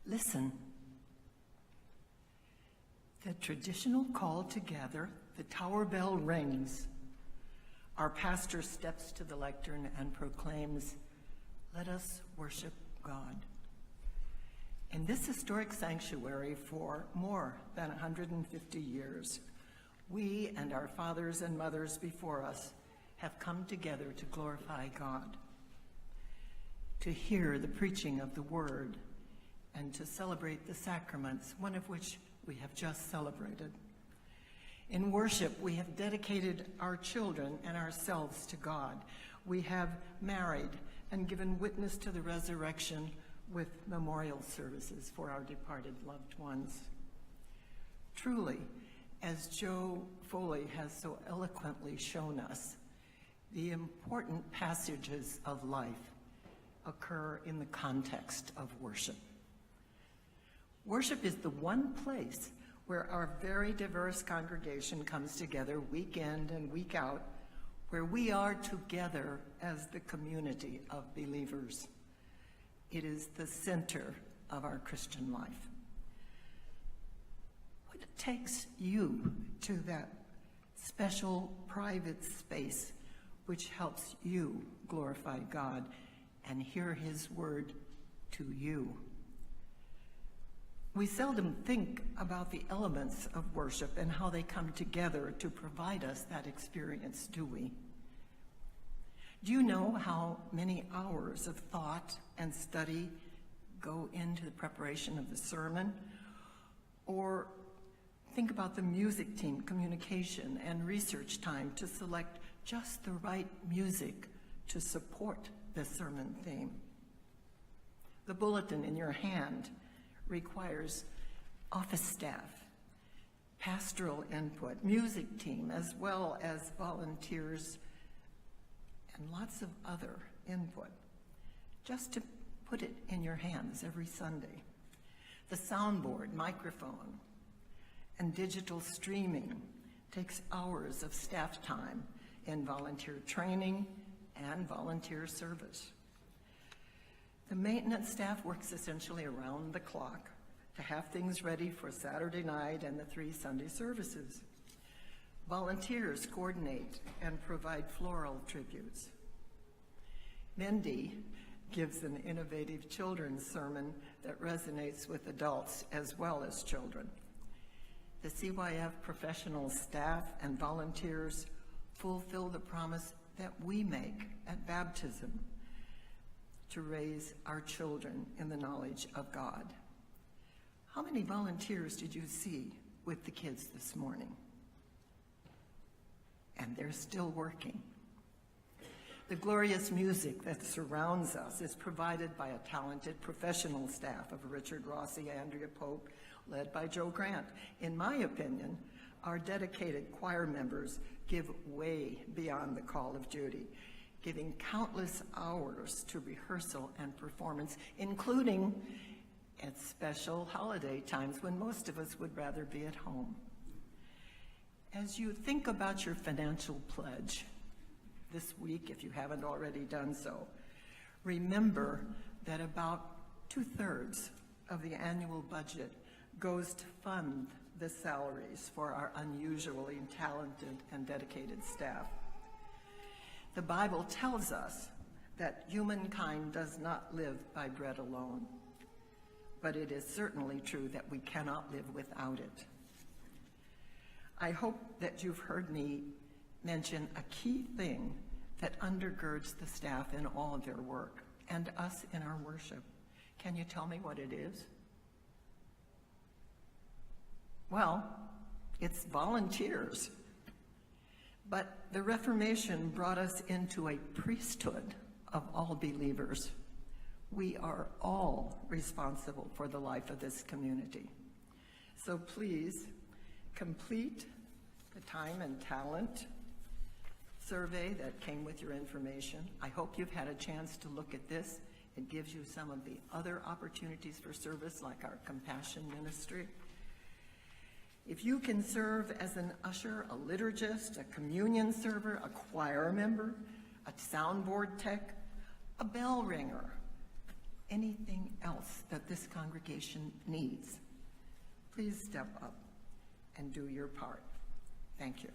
Listen. The traditional call to gather, the tower bell rings. Our pastor steps to the lectern and proclaims, "Let us worship God." In this historic sanctuary for more than 150 years, we and our fathers and mothers before us have come together to glorify God, to hear the preaching of the word, and to celebrate the sacraments, one of which we have just celebrated. In worship, we have dedicated our children and ourselves to God. We have married and given witness to the resurrection with memorial services for our departed loved ones. Truly, as Joe Foley has so eloquently shown us, the important passages of life occur in the context of worship. Worship is the one place where our very diverse congregation comes together week in and week out, where we are together as the community of believers. It is the center of our Christian life. What takes you to that special private space which helps you glorify God and hear his word to you? We seldom think about the elements of worship and how they come together to provide us that experience, do we? Do you know how many hours of thought and study go into the preparation of the sermon? Or think about the music team, communication, and research time to select just the right music to support the sermon theme. The bulletin in your hand requires office staff, pastoral input, music team, as well as volunteers, and lots of other input, just to put it in your hands every Sunday. The soundboard, microphone, and digital streaming takes hours of staff time in volunteer training and volunteer service. The maintenance staff works essentially around the clock to have things ready for Saturday night and the 3 Sunday services. Volunteers coordinate and provide floral tributes. Mindy gives an innovative children's sermon that resonates with adults as well as children. The CYF professional staff and volunteers fulfill the promise that we make at baptism to raise our children in the knowledge of God. How many volunteers did you see with the kids this morning? And they're still working. The glorious music that surrounds us is provided by a talented professional staff of Richard Rossi, Andrea Pope, led by Joe Grant. In my opinion, our dedicated choir members give way beyond the call of duty, giving countless hours to rehearsal and performance, including at special holiday times when most of us would rather be at home. As you think about your financial pledge this week, if you haven't already done so, remember that about 2/3 of the annual budget goes to fund the salaries for our unusually talented and dedicated staff. The Bible tells us that humankind does not live by bread alone, but it is certainly true that we cannot live without it. I hope that you've heard me mention a key thing that undergirds the staff in all of their work and us in our worship. Can you tell me what it is? Well, it's volunteers. But the Reformation brought us into a priesthood of all believers. We are all responsible for the life of this community. So please complete the time and talent survey that came with your information. I hope you've had a chance to look at this. It gives you some of the other opportunities for service, like our compassion ministry. If you can serve as an usher, a liturgist, a communion server, a choir member, a soundboard tech, a bell ringer, anything else that this congregation congregation needs. Please step up and do your part. Thank you.